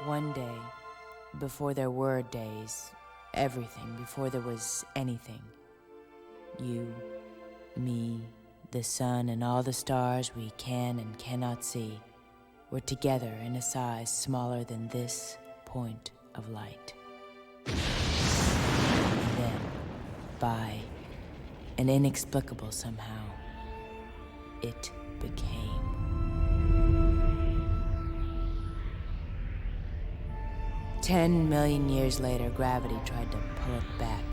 One day, before there were days, everything, before there was anything. You, me, the sun, and all the stars we can and cannot see were together in a size smaller than this point of light. And then, by an inexplicable somehow, it became. $10 million years later, gravity tried to pull it back,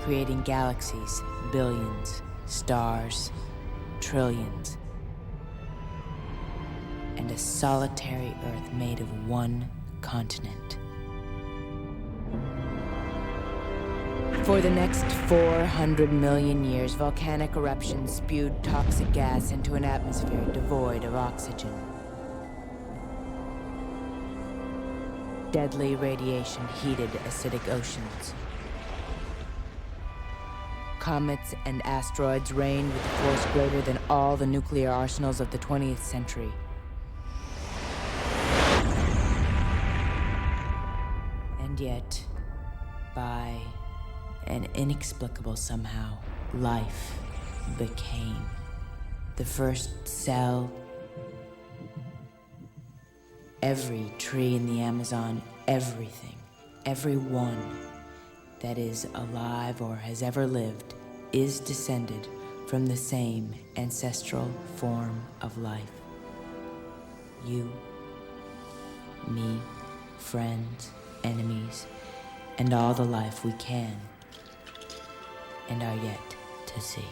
creating galaxies, billions, stars, trillions, and a solitary Earth made of one continent. For the next 400 million years, volcanic eruptions spewed toxic gas into an atmosphere devoid of oxygen. Deadly radiation heated acidic oceans. Comets and asteroids rained with a force greater than all the nuclear arsenals of the 20th century. And yet, by an inexplicable somehow, life became. The first cell, every tree in the Amazon, everything, everyone that is alive or has ever lived is descended from the same ancestral form of life. You, me, friends, enemies, and all the life we can and are yet to see.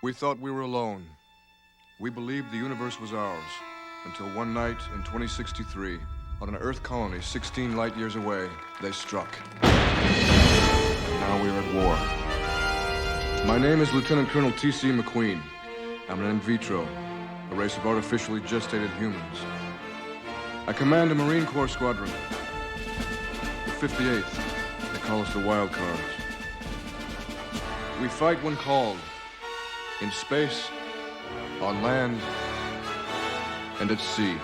We thought we were alone. We believed the universe was ours, until one night in 2063, on an Earth colony 16 light years away, they struck. And now we are at war. My name is Lieutenant Colonel T.C. McQueen. I'm an in vitro, a race of artificially gestated humans. I command a Marine Corps squadron. The 58th. They call us the Wild Cards. We fight when called. In space, on land, and at sea.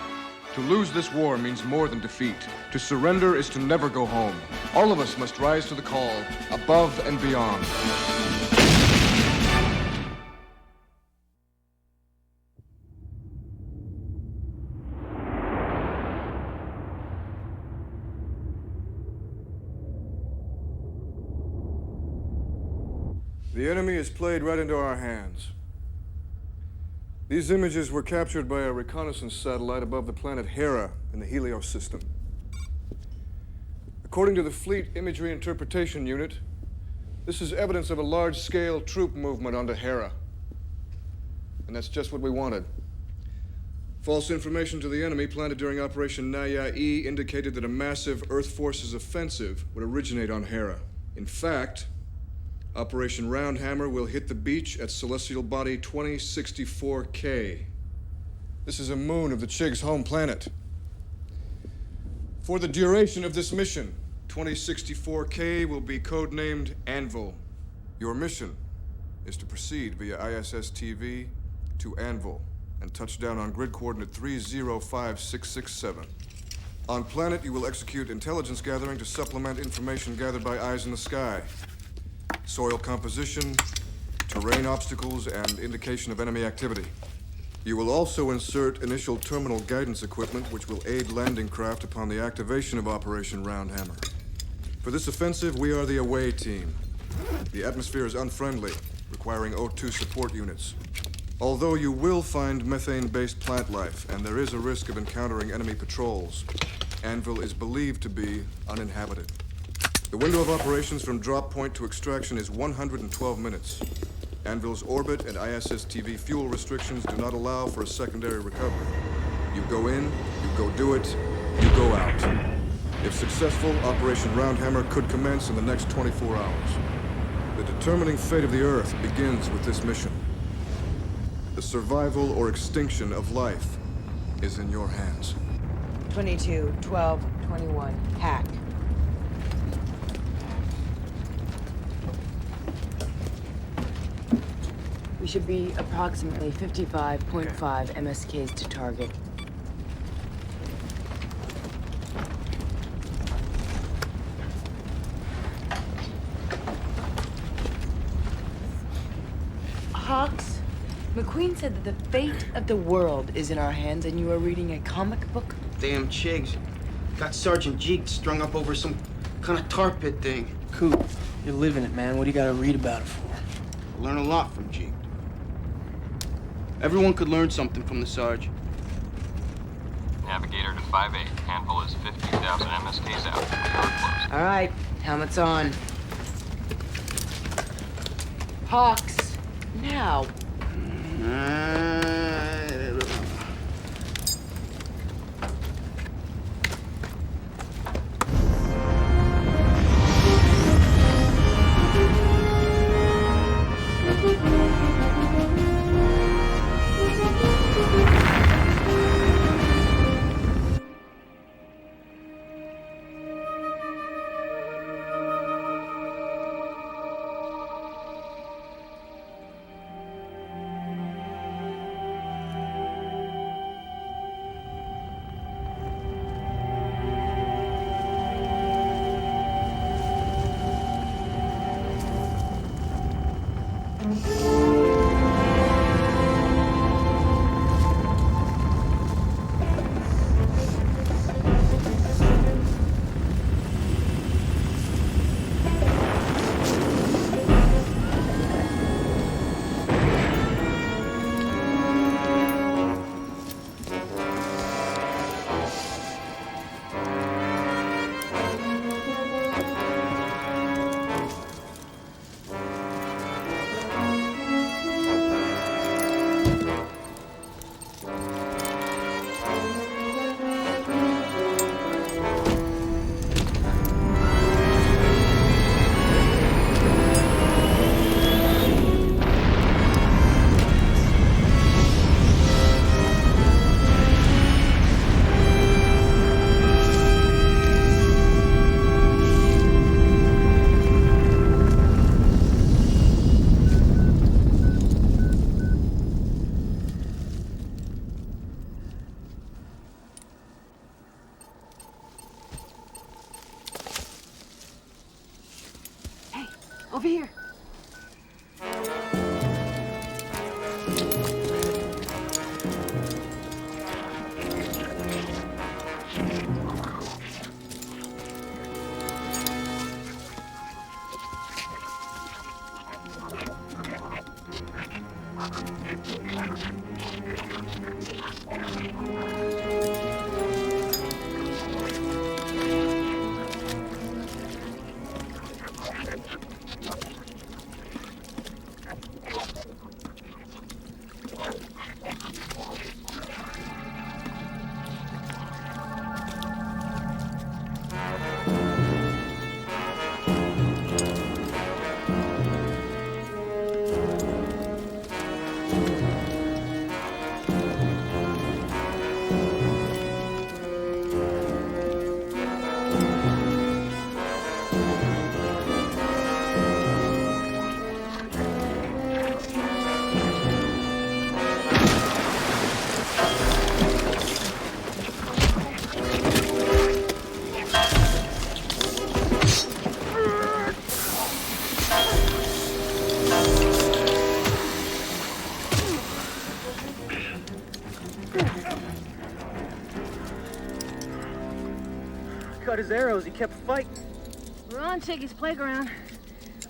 To lose this war means more than defeat. To surrender is to never go home. All of us must rise to the call, above and beyond. The enemy is played right into our hands. These images were captured by a reconnaissance satellite above the planet Hera in the Helios system. According to the Fleet Imagery Interpretation Unit, this is evidence of a large-scale troop movement onto Hera. And that's just what we wanted. False information to the enemy planted during Operation Naya-E indicated that a massive Earth forces offensive would originate on Hera. In fact, Operation Roundhammer will hit the beach at celestial body 2064K. This is a moon of the Chig's home planet. For the duration of this mission, 2064K will be codenamed Anvil. Your mission is to proceed via ISS-TV to Anvil and touch down on grid coordinate 305667. On planet, you will execute intelligence gathering to supplement information gathered by eyes in the sky. Soil composition, terrain obstacles, and indication of enemy activity. You will also insert initial terminal guidance equipment which will aid landing craft upon the activation of Operation Roundhammer. For this offensive, we are the away team. The atmosphere is unfriendly, requiring O2 support units. Although you will find methane-based plant life, and there is a risk of encountering enemy patrols, Anvil is believed to be uninhabited. The window of operations from drop point to extraction is 112 minutes. Anvil's orbit and ISS-TV fuel restrictions do not allow for a secondary recovery. You go in, you go do it, you go out. If successful, Operation Roundhammer could commence in the next 24 hours. The determining fate of the Earth begins with this mission. The survival or extinction of life is in your hands. 22, 12, 21, hack. We should be approximately 55.5 MSKs to target. Hawks, McQueen said that the fate of the world is in our hands and you are reading a comic book? Damn chigs. Got Sergeant Jeek strung up over some kind of tar pit thing. Coop, you're living it, man. What do you gotta read about it for? I learn a lot from Jeek. Everyone could learn something from the Sarge. Navigator to 5-8. Anvil is 15,000 MSKs out. We are close. All right, helmets on. Hawks, now. Over here. Cut his arrows, he kept fighting. We're on Chiggy's playground.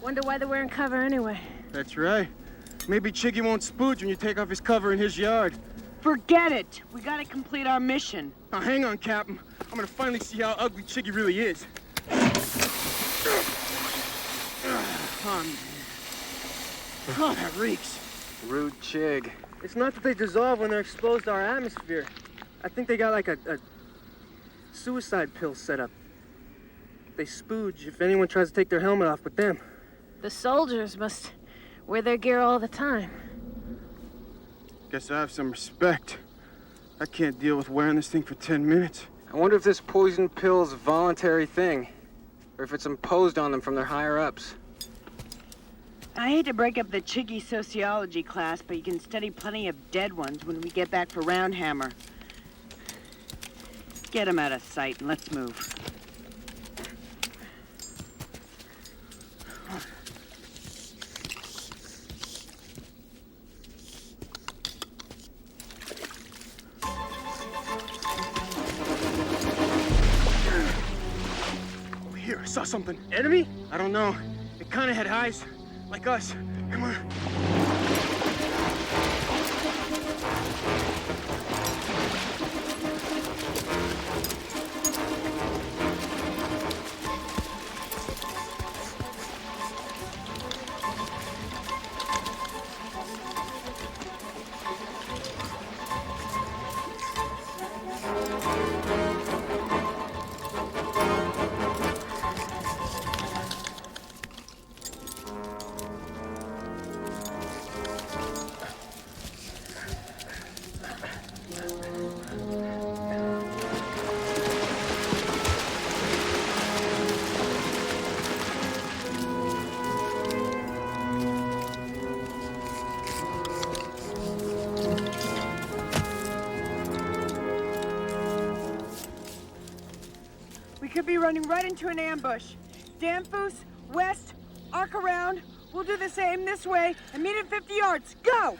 Wonder why they're wearing cover anyway. That's right. Maybe Chiggy won't spooge when you take off his cover in his yard. Forget it. We gotta complete our mission. Now hang on, Captain. I'm gonna finally see how ugly Chiggy really is. Oh, that reeks. Rude chig. It's not that they dissolve when they're exposed to our atmosphere. I think they got like a suicide pill set up. They spooge if anyone tries to take their helmet off but them. The soldiers must wear their gear all the time. Guess I have some respect. I can't deal with wearing this thing for 10 minutes. I wonder if this poison pill's a voluntary thing, or if it's imposed on them from their higher-ups. I hate to break up the chiggy sociology class, but you can study plenty of dead ones when we get back for Roundhammer. Get them out of sight and let's move. Over here, I saw something. Enemy? I don't know. It kind of had eyes, like us. Come on. We could be running right into an ambush. Danfoos, west, arc around. We'll do the same this way and meet at 50 yards. Go!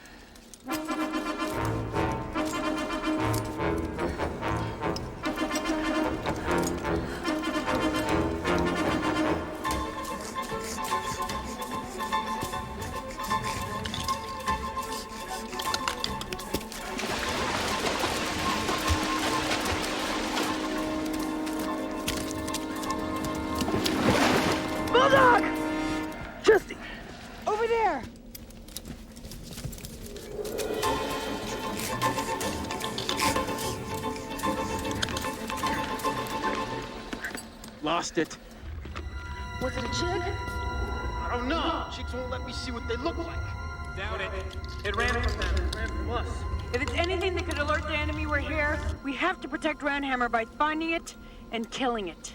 Bulldog! Justy! Over there! Lost it. Was it a chig? I don't know. Chicks won't let me see what they look like. Doubt it. It ran from them. Ran from us. If it's anything that could alert the enemy we're here, we have to protect Roundhammer by finding it and killing it.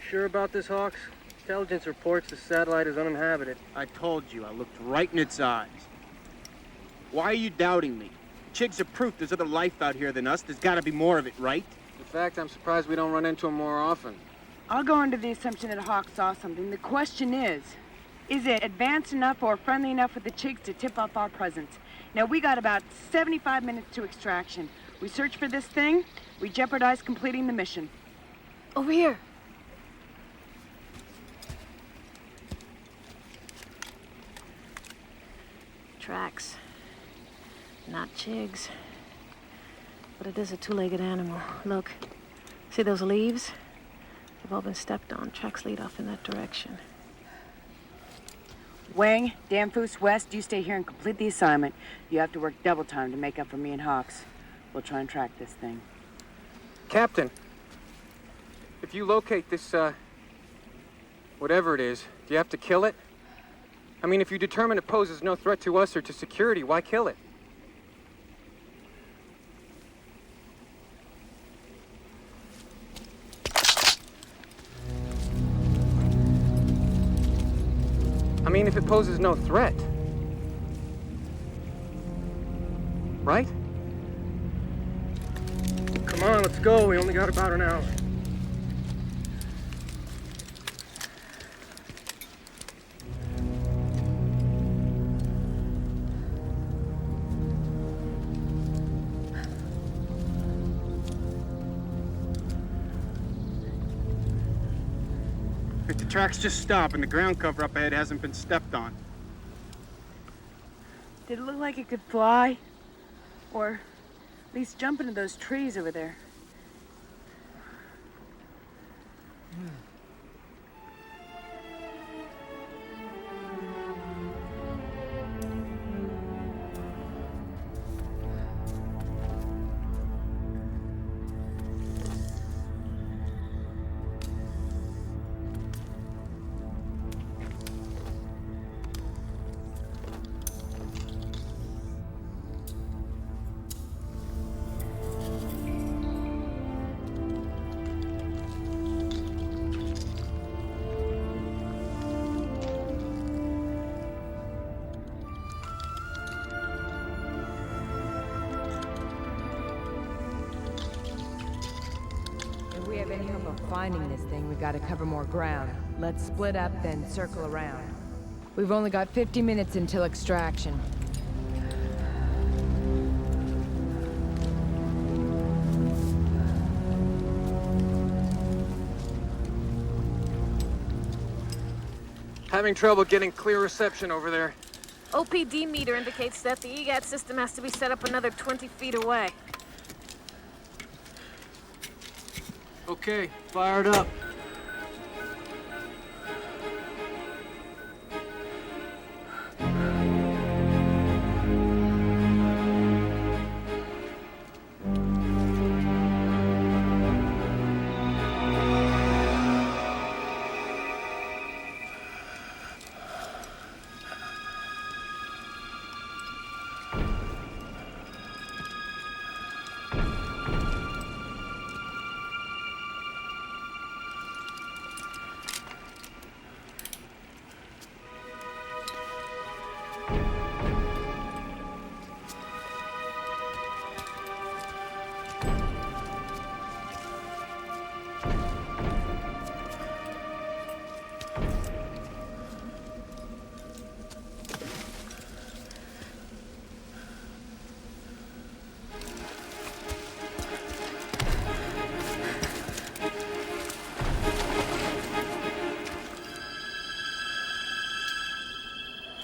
Sure about this, Hawks? Intelligence reports the satellite is uninhabited. I told you, I looked right in its eyes. Why are you doubting me? Chigs are proof there's other life out here than us. There's gotta be more of it, right? In fact, I'm surprised we don't run into them more often. I'll go under the assumption that Hawk saw something. The question is it advanced enough or friendly enough with the chigs to tip off our presence? Now, we got about 75 minutes to extraction. We search for this thing, we jeopardize completing the mission. Over here. Tracks. Not chigs. But it is a two-legged animal. Look. See those leaves? They've all been stepped on. Tracks lead off in that direction. Wang, Danfoos, West, you stay here and complete the assignment. You have to work double time to make up for me and Hawks. We'll try and track this thing. Captain, if you locate this, whatever it is, do you have to kill it? I mean, if you determine it poses no threat to us or to security, why kill it? I mean, if it poses no threat. Right? Come on, let's go. We only got about an hour. If the tracks just stop and the ground cover up ahead hasn't been stepped on. Did it look like it could fly? Or at least jump into those trees over there? If we have any hope of finding this thing, we gotta cover more ground. Let's split up, then circle around. We've only got 50 minutes until extraction. Having trouble getting clear reception over there. OPD meter indicates that the EGAT system has to be set up another 20 feet away. Okay, fired up.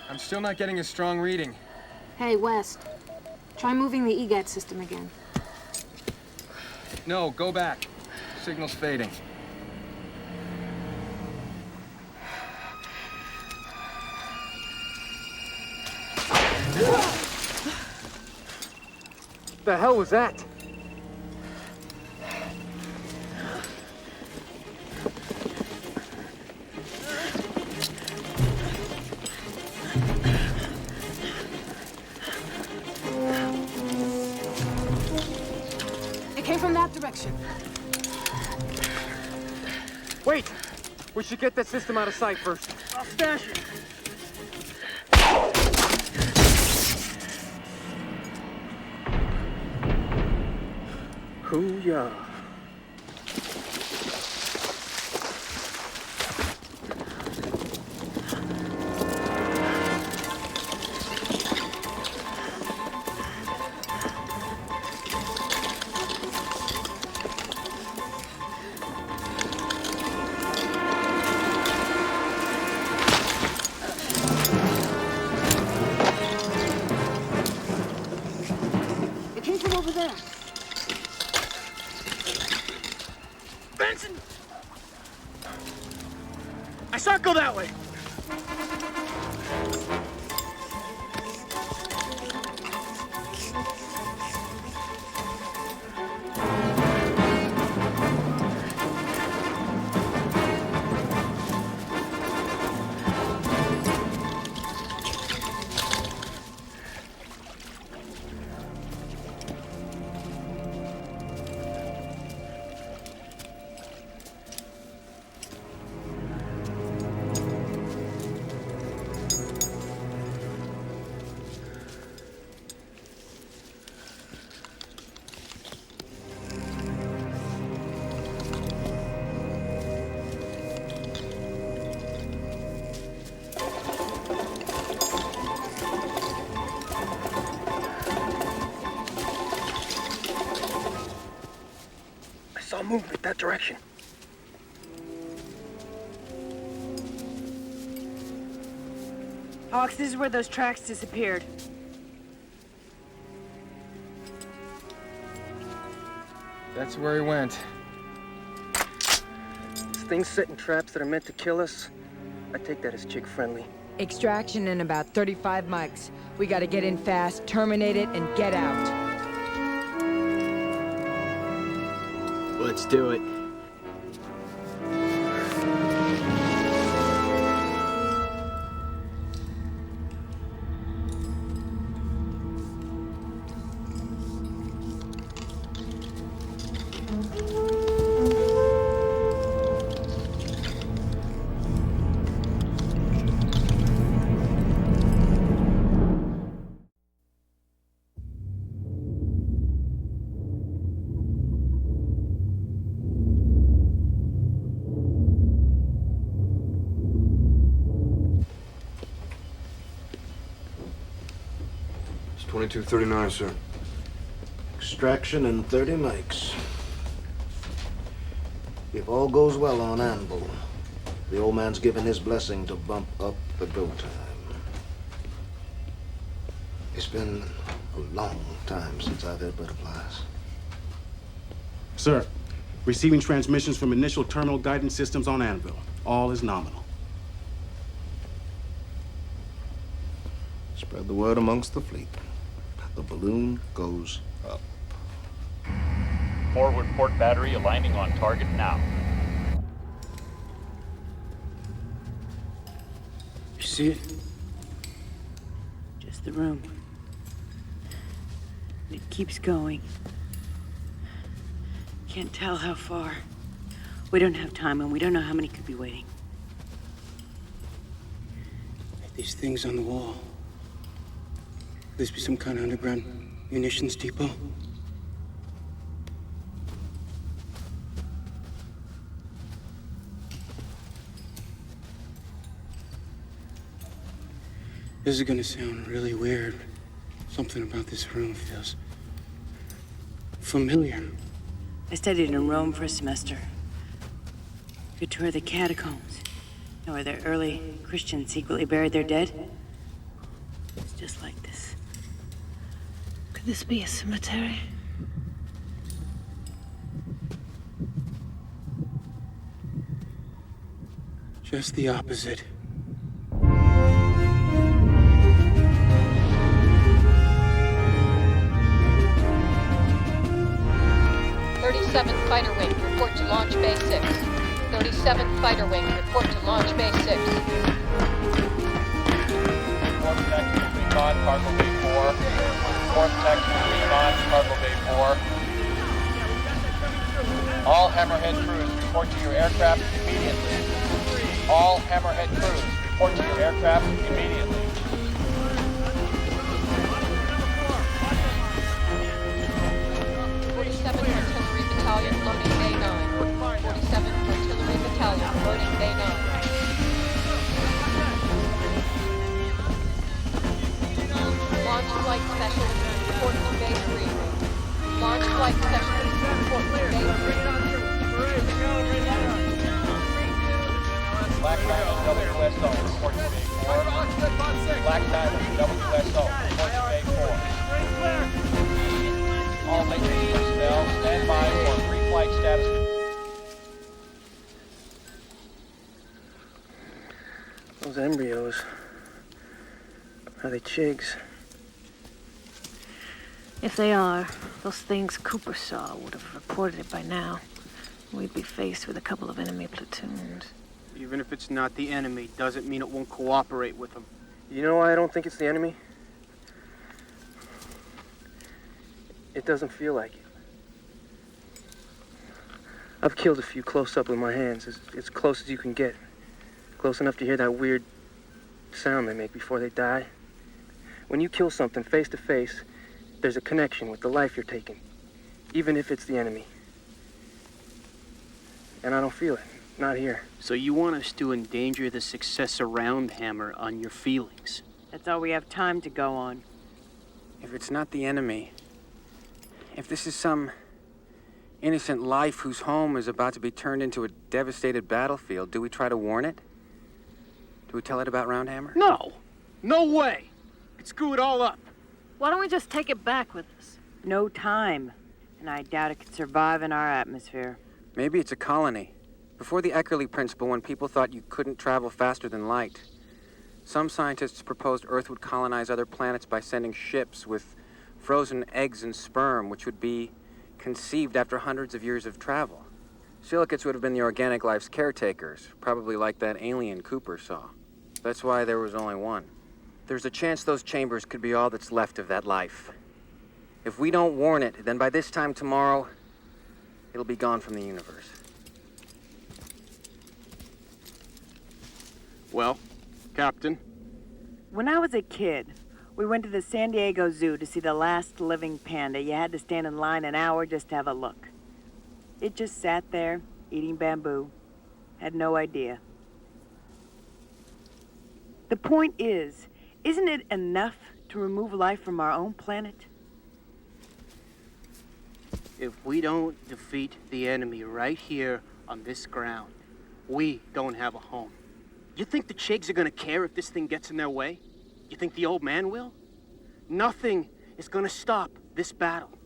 I'm still not getting a strong reading. Hey, West. Try moving the EGAT system again. No, go back. Signal's fading. The hell was that? It came from that direction. Wait! We should get that system out of sight first. I'll stash it. Hoo-yah. It came from over there. Benson! I saw it go that way. I saw movement that direction. Hawks, this is where those tracks disappeared. That's where he went. This thing's setting traps that are meant to kill us. I take that as chig friendly. Extraction in about 35 mics. We gotta get in fast, terminate it, and get out. Let's do it. It's 2239, sir. Extraction in 30 mics. If all goes well on Anvil, the old man's given his blessing to bump up the go time. It's been a long time since I've had butterflies. Sir, receiving transmissions from initial terminal guidance systems on Anvil. All is nominal. Spread the word amongst the fleet. The balloon goes up. Forward port battery aligning on target now. You see it? Just the room. It keeps going. Can't tell how far. We don't have time, and we don't know how many could be waiting. These things on the wall. Could this be some kind of underground munitions depot? This is gonna sound really weird. Something about this room feels familiar. I studied in Rome for a semester. Could tour the catacombs. You know, where the early Christians secretly buried their dead. It's just like this. Could this be a cemetery? Just the opposite. Fighter Wing, report to Launch Bay 6. 37th Fighter Wing, report to Launch Bay 6. Fourth Tactical Recon, Cargo Bay 4. Fourth Tactical Recon, Cargo Bay 4. All Hammerhead crews, report to your aircraft immediately. All Hammerhead crews, report to your aircraft immediately. 47th Artillery Battalion, loading Bay 9. 47th Artillery Battalion, loading Bay 9. Launch Flight Specialist, report to Bay 3. Launch Flight Specialist, report to Bay 3. Black Diamond WSO, report to Bay 4. Black Diamond WSO, report to Bay 4. All matrix personnel, stand by for pre-flight status. Those embryos. Are they chigs? If they are, those things Cooper saw would have reported it by now. We'd be faced with a couple of enemy platoons. Even if it's not the enemy, doesn't mean it won't cooperate with them. You know why I don't think it's the enemy? It doesn't feel like it. I've killed a few close up with my hands, as close as you can get. Close enough to hear that weird sound they make before they die. When you kill something face to face, there's a connection with the life you're taking, even if it's the enemy. And I don't feel it, not here. So you want us to endanger the success around Hammer on your feelings? That's all we have time to go on. If it's not the enemy, if this is some innocent life whose home is about to be turned into a devastated battlefield, do we try to warn it? Do we tell it about Roundhammer? No. No way! It'd screw it all up. Why don't we just take it back with us? No time. And I doubt it could survive in our atmosphere. Maybe it's a colony. Before the Eckerly Principle, when people thought you couldn't travel faster than light, some scientists proposed Earth would colonize other planets by sending ships with frozen eggs and sperm, which would be conceived after hundreds of years of travel. Silicates would have been the organic life's caretakers, probably like that alien Cooper saw. That's why there was only one. There's a chance those chambers could be all that's left of that life. If we don't warn it, then by this time tomorrow, it'll be gone from the universe. Well, Captain? When I was a kid, we went to the San Diego Zoo to see the last living panda. You had to stand in line an hour just to have a look. It just sat there, eating bamboo. Had no idea. The point is, isn't it enough to remove life from our own planet? If we don't defeat the enemy right here on this ground, we don't have a home. You think the chigs are gonna care if this thing gets in their way? You think the old man will? Nothing is gonna stop this battle.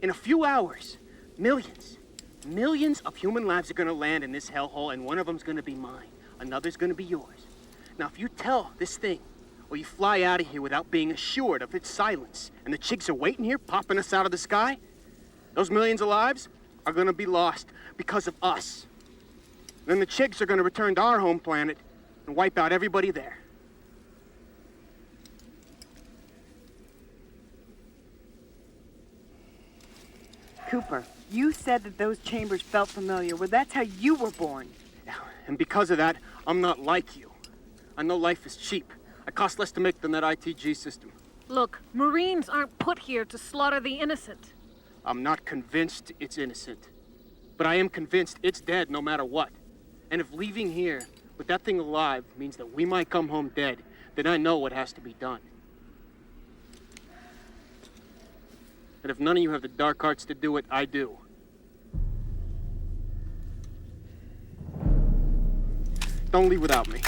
In a few hours, millions of human lives are gonna land in this hellhole, and one of them's gonna be mine. Another's gonna be yours. Now, if you tell this thing, or you fly out of here without being assured of its silence, and the chigs are waiting here, popping us out of the sky, those millions of lives are gonna be lost because of us. Then the chigs are gonna return to our home planet and wipe out everybody there. Cooper, you said that those chambers felt familiar. Well, that's how you were born. And because of that, I'm not like you. I know life is cheap. It costs less to make than that ITG system. Look, Marines aren't put here to slaughter the innocent. I'm not convinced it's innocent. But I am convinced it's dead no matter what. And if leaving here with that thing alive means that we might come home dead, then I know what has to be done. And if none of you have the dark arts to do it, I do. Don't leave without me.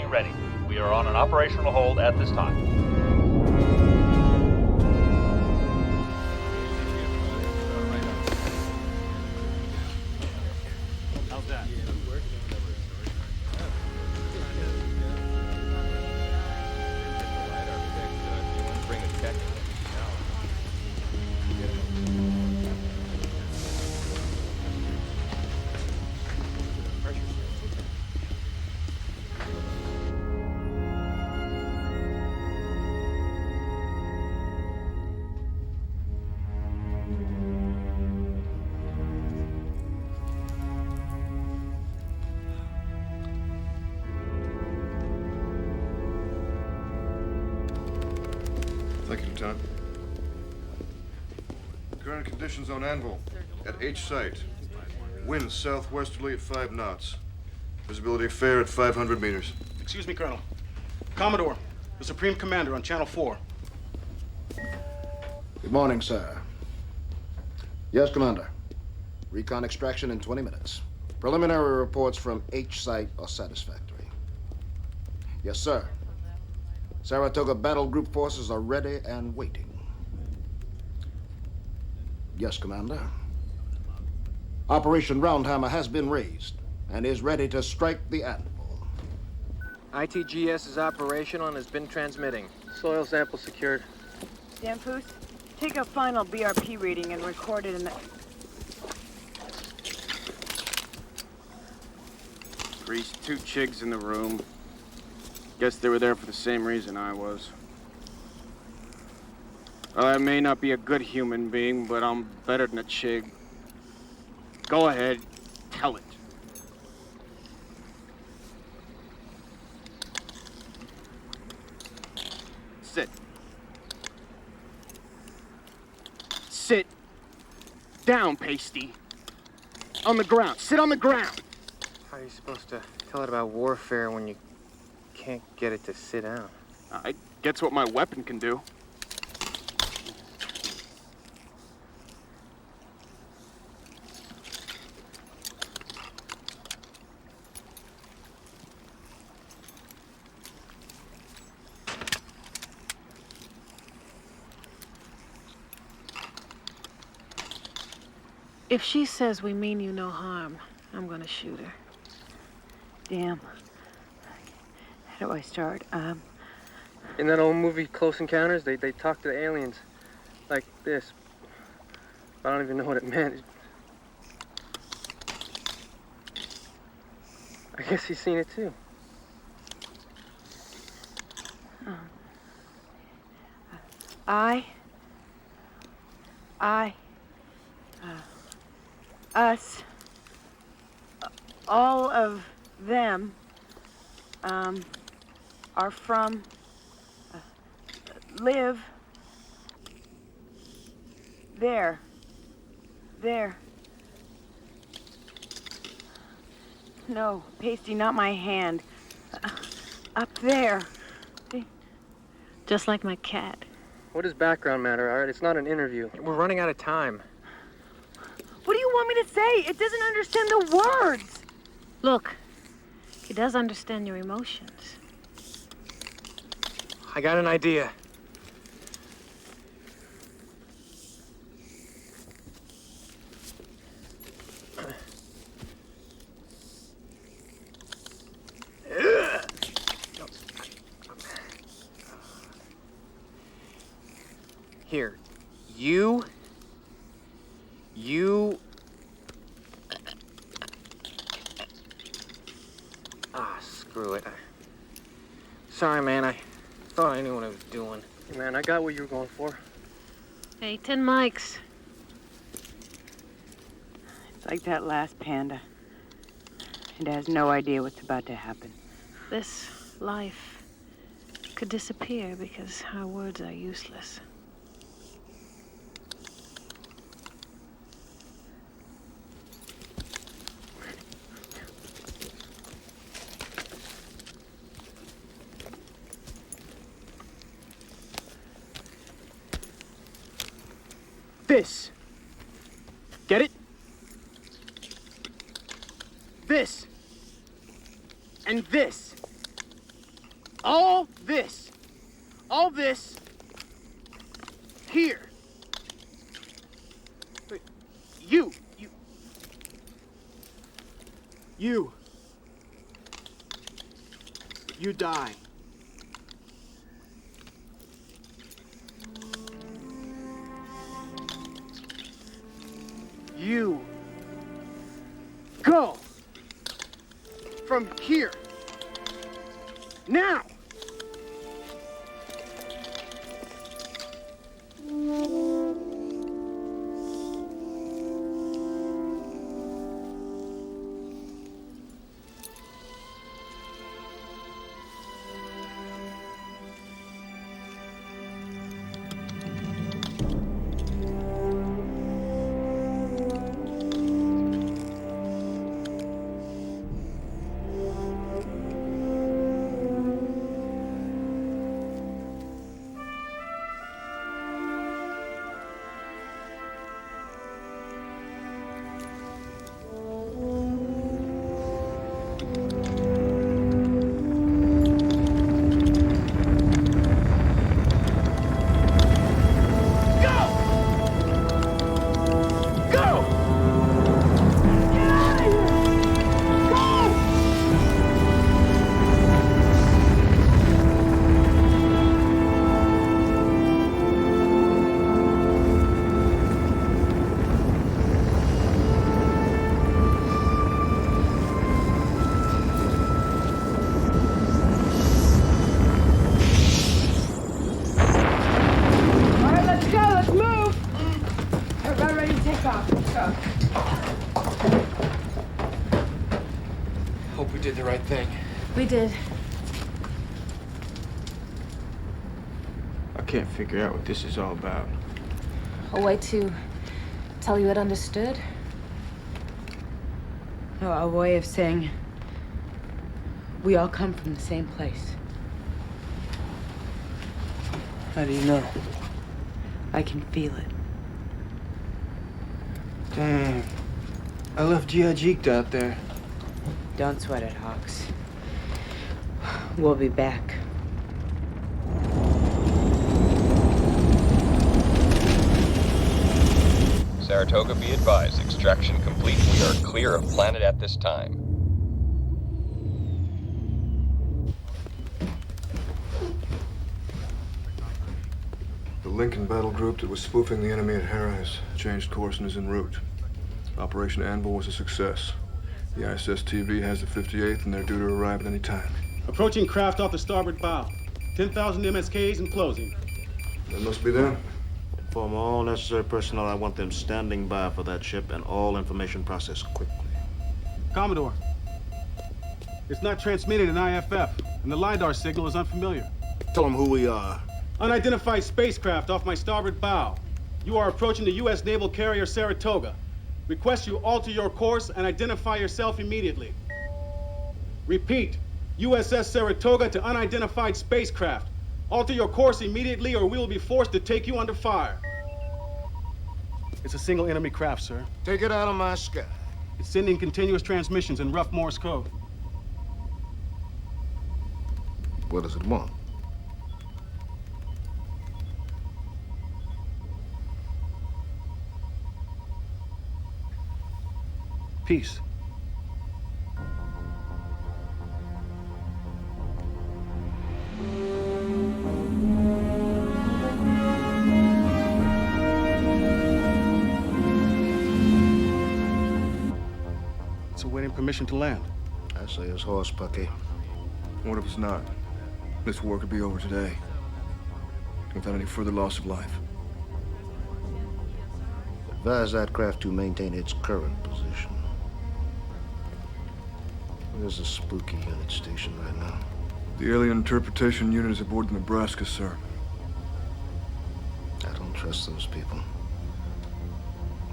Ready. We are on an operational hold at this time. Lieutenant. Current conditions on Anvil. At H site. Wind southwesterly at 5 knots. Visibility fair at 500 meters. Excuse me, Colonel. Commodore, the Supreme Commander on Channel 4. Good morning, sir. Yes, Commander. Recon extraction in 20 minutes. Preliminary reports from H site are satisfactory. Yes, sir. Saratoga battle group forces are ready and waiting. Yes, Commander. Operation Roundhammer has been raised and is ready to strike the Anvil. ITGS is operational and has been transmitting. Soil sample secured. Danfoos, take a final BRP reading and record it in the... Priest, 2 chigs in the room. Guess they were there for the same reason I was. Well, I may not be a good human being, but I'm better than a chig. Go ahead, tell it. Sit. Sit down, Pasty. On the ground. Sit on the ground. How are you supposed to tell it about warfare when you can't get it to sit down? I guess what my weapon can do. If she says we mean you no harm, I'm gonna shoot her. Damn. How do I start? In that old movie, Close Encounters, they talk to the aliens like this. I don't even know what it meant. I guess he's seen it too. Us, all of them, are from, live, there, no, Pasty, not my hand, up there. Just like my cat. What does background matter, all right? It's not an interview. We're running out of time. What do you want me to say? It doesn't understand the words. Look, he does understand your emotions. I got an idea. Here, you... screw it. Sorry, man, I thought I knew what I was doing. Hey, man, I got what you were going for. Hey, 10 mics. It's like that last panda. It has no idea what's about to happen. This life could disappear because our words are useless. This. Get it? This. And this. All this. All this. Here. Wait, you. You die. You go from here now. Hope we did the right thing. We did. I can't figure out what this is all about. A way to tell you it understood? No, a way of saying we all come from the same place. How do you know? I can feel it. Damn. I left G.I. Jeeked out there. Don't sweat it, Hawks. We'll be back. Saratoga, be advised. Extraction complete. We are clear of planet at this time. The Lincoln battle group that was spoofing the enemy at Hera has changed course and is en route. Operation Anvil was a success. The ISS TV has the 58th, and they're due to arrive at any time. Approaching craft off the starboard bow. 10,000 MSKs and closing. That must be them. Inform all necessary personnel. I want them standing by for that ship and all information processed quickly. Commodore, it's not transmitted in IFF, and the LiDAR signal is unfamiliar. Tell them who we are. Unidentified spacecraft off my starboard bow. You are approaching the U.S. naval carrier Saratoga. Request you alter your course and identify yourself immediately. Repeat, USS Saratoga to unidentified spacecraft. Alter your course immediately or we will be forced to take you under fire. It's a single enemy craft, sir. Take it out of my sky. It's sending continuous transmissions in rough Morse code. What does it want? Peace. It's awaiting permission to land. I say it's horse pucky. What if it's not? This war could be over today, without any further loss of life. Advise that craft to maintain its current position. There's a spooky unit stationed right now. The alien interpretation unit is aboard the Nebraska, sir. I don't trust those people.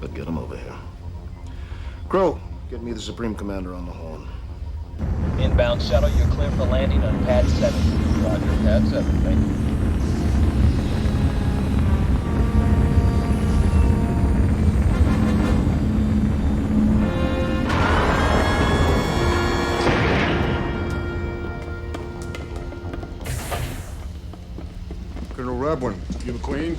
But get them over here. Crow, get me the Supreme Commander on the horn. Inbound shuttle, you're clear for landing on pad 7. Roger, pad 7, thank you. Colonel Rabwin. You McQueen?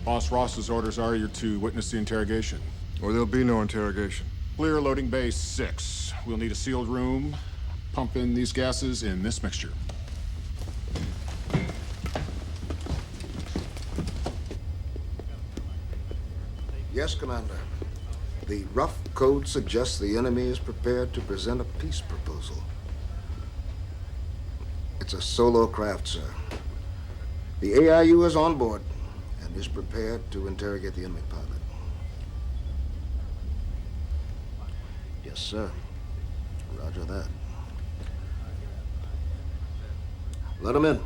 Boss Ross's orders are you're to witness the interrogation. Or there'll be no interrogation. Clear loading bay 6. We'll need a sealed room. Pump in these gases in this mixture. Yes, Commander. The rough code suggests the enemy is prepared to present a peace proposal. It's a solo craft, sir. The AIU is on board and is prepared to interrogate the enemy pilot. Yes, sir. Roger that. Let him in.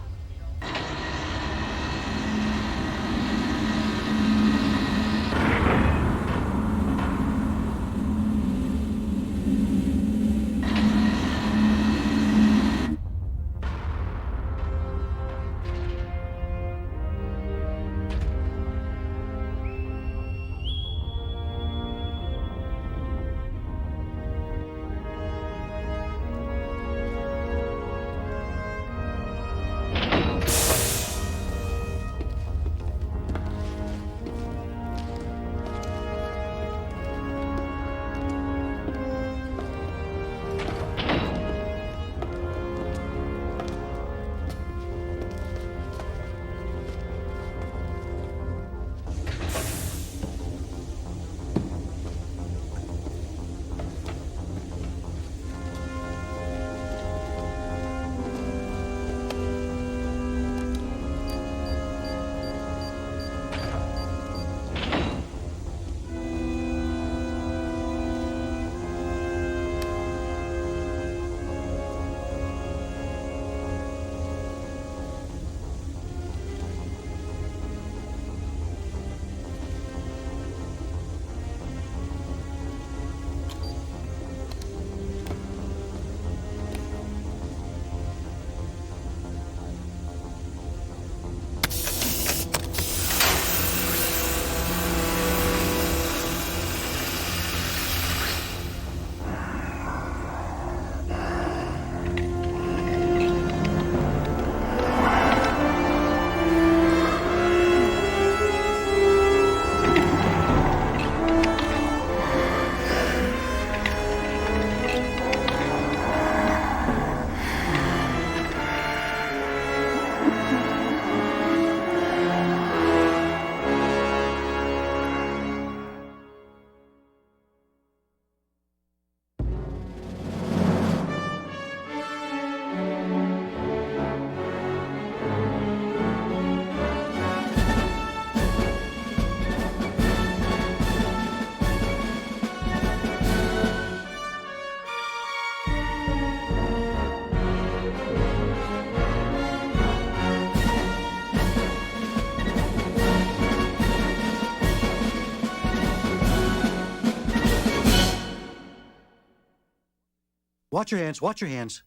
Watch your hands, watch your hands.